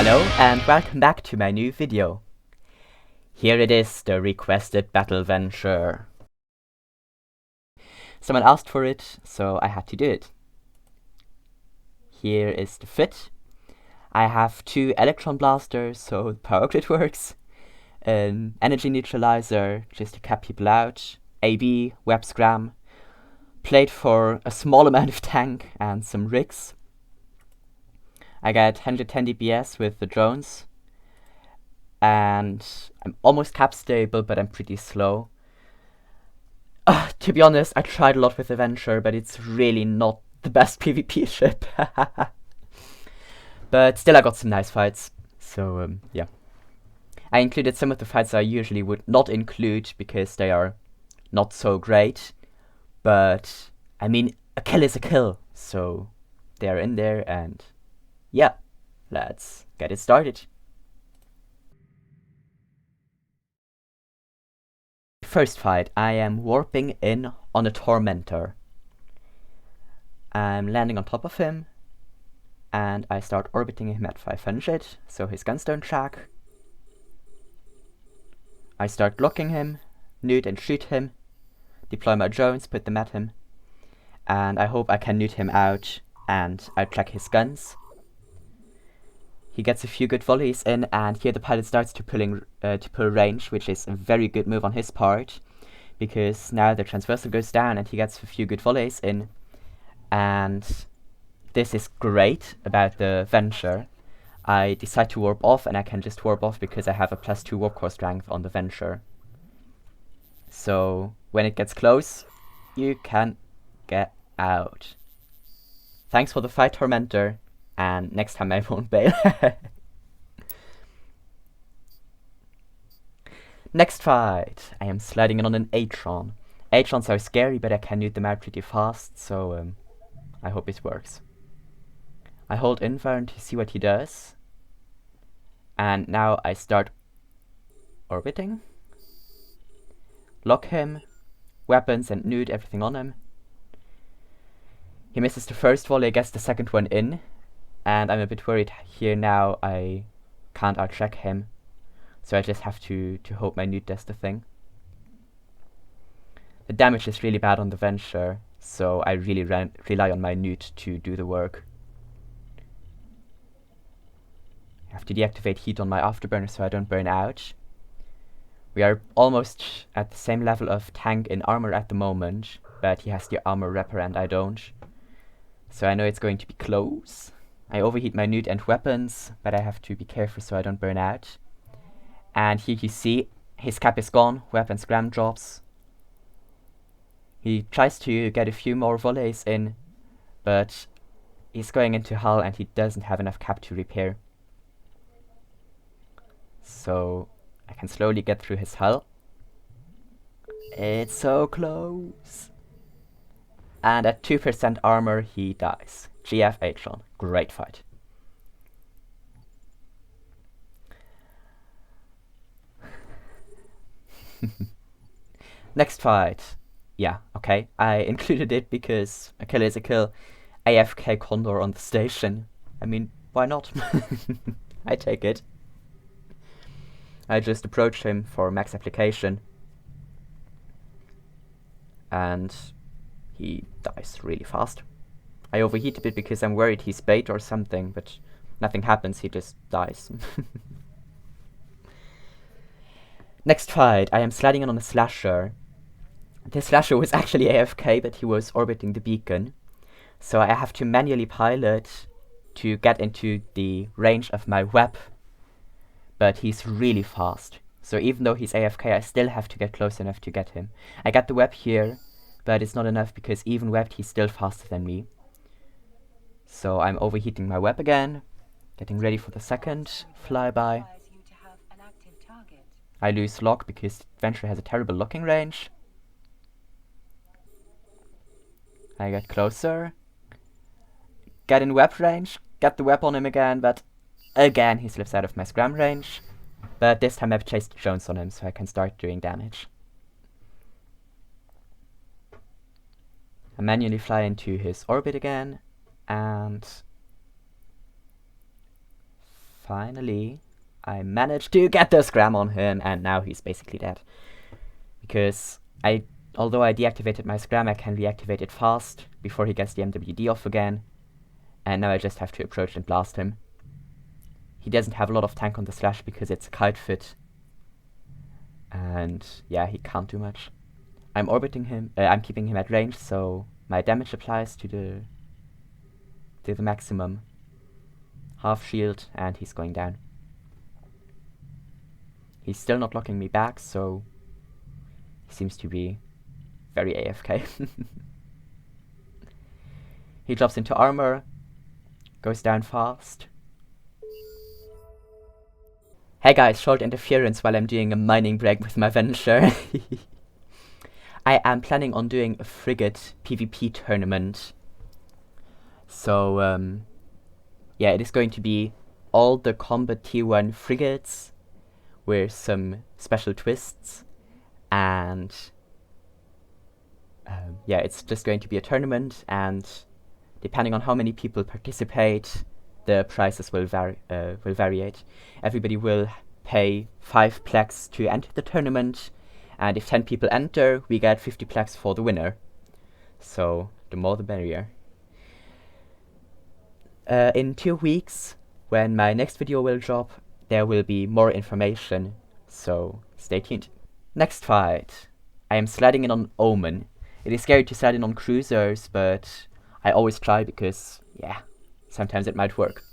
Hello and welcome back to my new video. Here it is, the requested battle venture. Someone asked for it, so I had to do it. Here is the fit. I have 2 electron blasters, so power grid works. An energy neutralizer, just to cap people out. AB, web scram. Plate for a small amount of tank and some rigs. I get 110 DPS with the drones. And I'm almost cap stable, but I'm pretty slow. To be honest, I tried a lot with the Venture, but it's really not the best PvP ship. But still I got some nice fights, so yeah. I included some of the fights I usually would not include because they are not so great. But, I mean, a kill is a kill, so they're in there and yeah, let's get it started. First fight, I am warping in on a Tormentor. I'm landing on top of him, and I start orbiting him at 500, so his guns don't track. I start blocking him, nude and shoot him, deploy my drones, put them at him, and I hope I can nude him out, and I track his guns. He gets a few good volleys in, and here the pilot starts to pull range, which is a very good move on his part, because now the transversal goes down and he gets a few good volleys in. And this is great about the Venture. I decide to warp off, and I can just warp off because I have a +2 warp core strength on the Venture. So when it gets close, you can get out. Thanks for the fight, Tormentor. And next time I won't bail. Next fight. I am sliding in on an Atron. Atrons are scary, but I can nuke them out pretty fast, so I hope it works. I hold Inferno to see what he does. And now I start orbiting. Lock him. Weapons and nude everything on him. He misses the first volley, gets the second one in. And I'm a bit worried here now I can't out-track him. So I just have to hope my nude does the thing. The damage is really bad on the Venture, so I really rely on my nude to do the work. I have to deactivate heat on my afterburner so I don't burn out. We are almost at the same level of tank in armor at the moment, but he has the armor wrapper and I don't. So I know it's going to be close. I overheat my nude and weapons, but I have to be careful so I don't burn out. And here you see, his cap is gone, weapon scram drops. He tries to get a few more volleys in, but he's going into hull and he doesn't have enough cap to repair. So I can slowly get through his hull. It's so close. And at 2% armor he dies. GF Atron. Great fight. Next fight. Yeah, okay. I included it because a kill is a kill. AFK Condor on the station. I mean, why not? I take it. I just approach him for max application. And he dies really fast. I overheat a bit because I'm worried he's bait or something, but nothing happens, he just dies. Next fight, I am sliding in on a slasher. This slasher was actually AFK, but he was orbiting the beacon. So I have to manually pilot to get into the range of my web. But he's really fast. So even though he's AFK, I still have to get close enough to get him. I got the web here, but it's not enough because even webbed he's still faster than me. So I'm overheating my web again, getting ready for the second flyby. I lose lock because Venture has a terrible locking range. I get closer, get in web range, get the web on him again, but again he slips out of my scram range. But this time I've chased drones on him so I can start doing damage. I manually fly into his orbit again, and finally, I managed to get the scram on him, and now he's basically dead. Because although I deactivated my scram, I can reactivate it fast before he gets the MWD off again. And now I just have to approach and blast him. He doesn't have a lot of tank on the slash because it's a kite fit. And yeah, he can't do much. I'm orbiting him, I'm keeping him at range, so my damage applies to the maximum. Half shield, and he's going down. He's still not locking me back, so he seems to be very AFK. He drops into armor, goes down fast. Hey guys, short interference while I'm doing a mining break with my Venture. I am planning on doing a frigate PvP tournament. So, yeah, it is going to be all the combat tier 1 frigates with some special twists. And yeah, it's just going to be a tournament, and depending on how many people participate, the prices will variate. Everybody will pay 5 plaques to enter the tournament, and if 10 people enter, we get 50 plaques for the winner. So, the more the merrier. In 2 weeks, when my next video will drop, there will be more information, so stay tuned. Next fight. I am sliding in on Omen. It is scary to slide in on cruisers, but I always try because, yeah, sometimes it might work.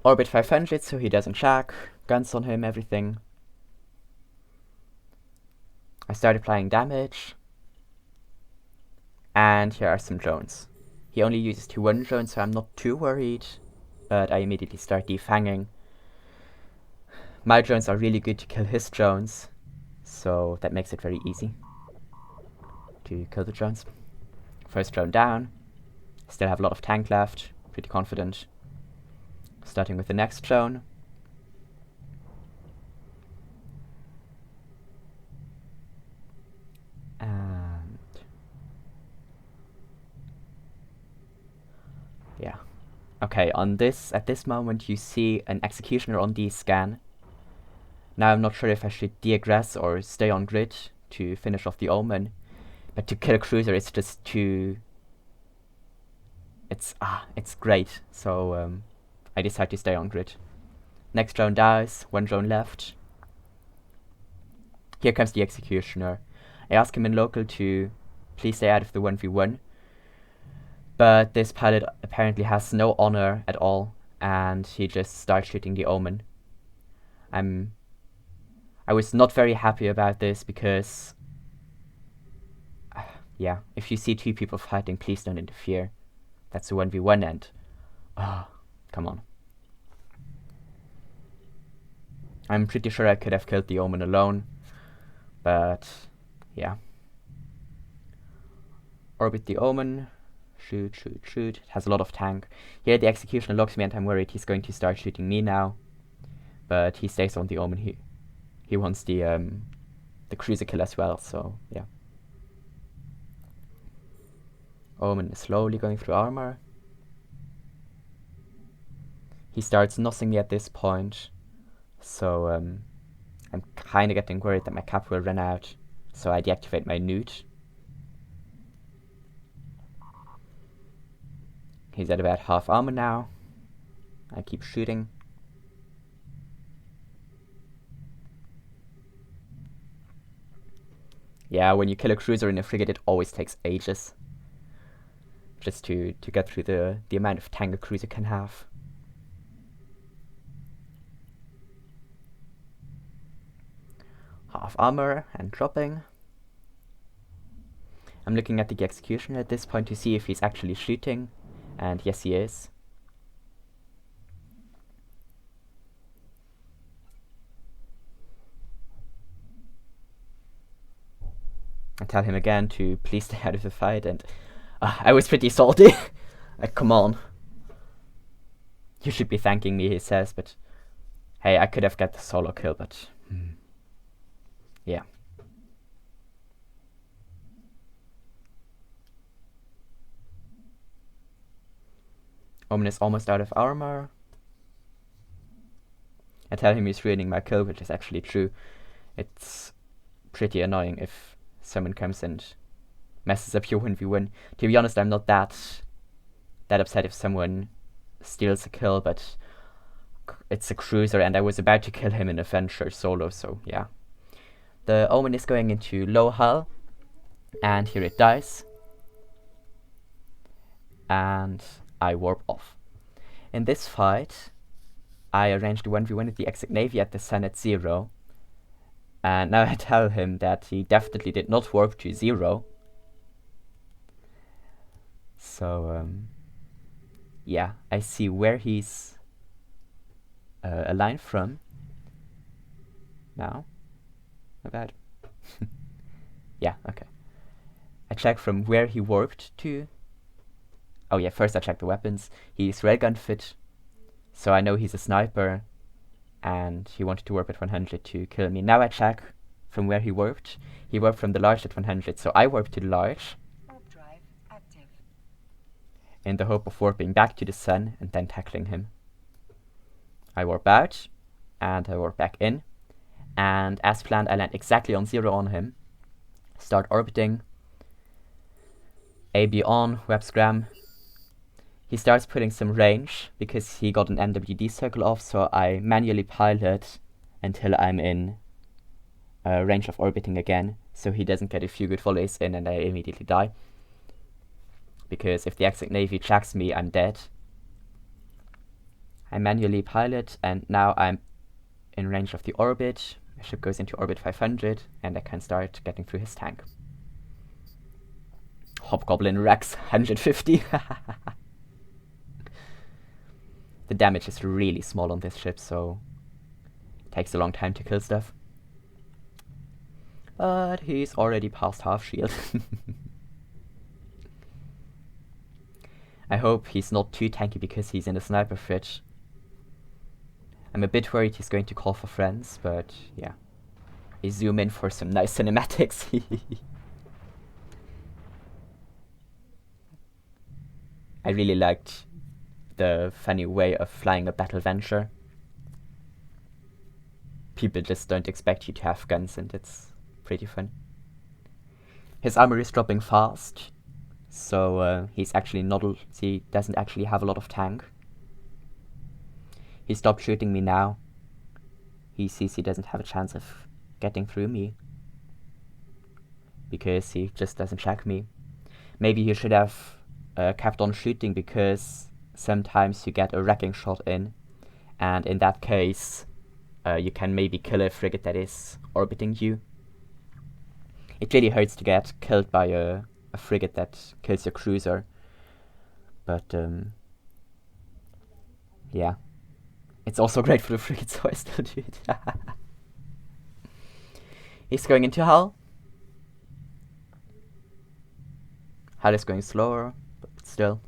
Orbit 500 so he doesn't check, guns on him, everything. I start applying damage. And here are some drones. He only uses 2-1 drones, so I'm not too worried, but I immediately start defanging. My drones are really good to kill his drones, so that makes it very easy to kill the drones. First drone down. Still have a lot of tank left, pretty confident. Starting with the next drone. And yeah. Okay, at this moment you see an executioner on the scan. Now I'm not sure if I should de-aggress or stay on grid to finish off the Omen. But to kill a cruiser it's just too... It's great, so I decide to stay on grid. Next drone dies, 1 drone left. Here comes the executioner. I ask him in local to please stay out of the 1v1. But this pilot apparently has no honor at all, and he just starts shooting the Omen. I was not very happy about this because... yeah, if you see 2 people fighting, please don't interfere. That's a 1v1 and... come on. I'm pretty sure I could have killed the Omen alone, but yeah. Orbit the Omen. Shoot, shoot, shoot. It has a lot of tank. Here the executioner locks me and I'm worried he's going to start shooting me now. But he stays on the Omen. He wants the cruiser kill as well, so yeah. Omen is slowly going through armor. He starts nossing me at this point, so I'm kind of getting worried that my cap will run out, so I deactivate my newt. He's at about half armor now. I keep shooting. Yeah, when you kill a cruiser in a frigate, it always takes ages. Just to get through the amount of tank a cruiser can have. Half armor and dropping. I'm looking at the executioner at this point to see if he's actually shooting. And yes, he is. I tell him again to please stay out of the fight, and I was pretty salty. Like, come on. You should be thanking me, he says, but hey, I could have got the solo kill, but yeah. Omen is almost out of armor. I tell him he's ruining my kill, which is actually true. It's pretty annoying if someone comes and messes up your 1v1. To be honest, I'm not that upset if someone steals a kill, but it's a cruiser and I was about to kill him in a Venture solo, so yeah. The Omen is going into low hull, and here it dies. And I warp off. In this fight, I arranged a 1v1 with the Exec Navy at the sun at 0. And now I tell him that he definitely did not warp to 0. So, yeah, I see where he's aligned from. Now, not bad. Yeah, okay. I check from where he warped to. Oh yeah, first I check the weapons. He's railgun fit, so I know he's a sniper, and he wanted to warp at 100 to kill me. Now I check from where he warped. He warped from the large at 100, so I warped to the large. Warp drive active. In the hope of warping back to the sun and then tackling him. I warp out, and I warp back in, and as planned I land exactly on 0 on him. Start orbiting. AB on, web scram. He starts putting some range, because he got an NWD circle off, so I manually pilot until I'm in range of orbiting again, so he doesn't get a few good volleys in and I immediately die. Because if the Exec Navy tracks me, I'm dead. I manually pilot, and now I'm in range of the orbit. My ship goes into orbit 500, and I can start getting through his tank. Hobgoblin Rex 150. The damage is really small on this ship, so it takes a long time to kill stuff. But he's already past half shield. I hope he's not too tanky because he's in a sniper fridge. I'm a bit worried he's going to call for friends, but yeah. I zoom in for some nice cinematics. I really liked the funny way of flying a battle Venture. People just don't expect you to have guns, and it's pretty fun. His armor is dropping fast, so he doesn't actually have a lot of tank. He stopped shooting me now. He sees he doesn't have a chance of getting through me, because he just doesn't check me. Maybe he should have kept on shooting, because sometimes you get a wrecking shot in, and in that case you can maybe kill a frigate that is orbiting you. It really hurts to get killed by a frigate that kills your cruiser, but yeah, it's also great for the frigate, so I still do it. He's going into Hull. Hull is going slower, but still.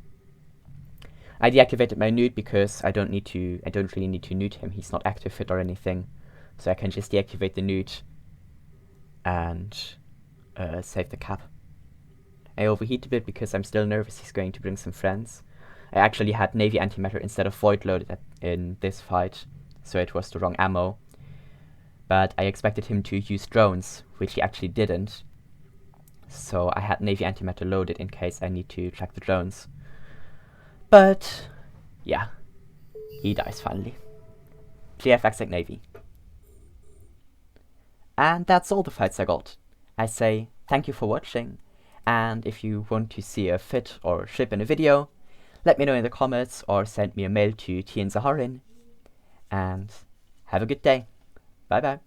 I deactivated my nude because I don't really need to nude him. He's not active fit or anything, so I can just deactivate the nude and save the cap. I overheat a bit because I'm still nervous he's going to bring some friends. I actually had Navy antimatter instead of void loaded in this fight, so it was the wrong ammo. But I expected him to use drones, which he actually didn't. So I had Navy antimatter loaded in case I need to track the drones. But yeah, he dies finally. GF Exec Navy. And that's all the fights I got. I say thank you for watching, and if you want to see a fit or ship in a video, let me know in the comments or send me a mail to tnzaharin, and have a good day. Bye bye.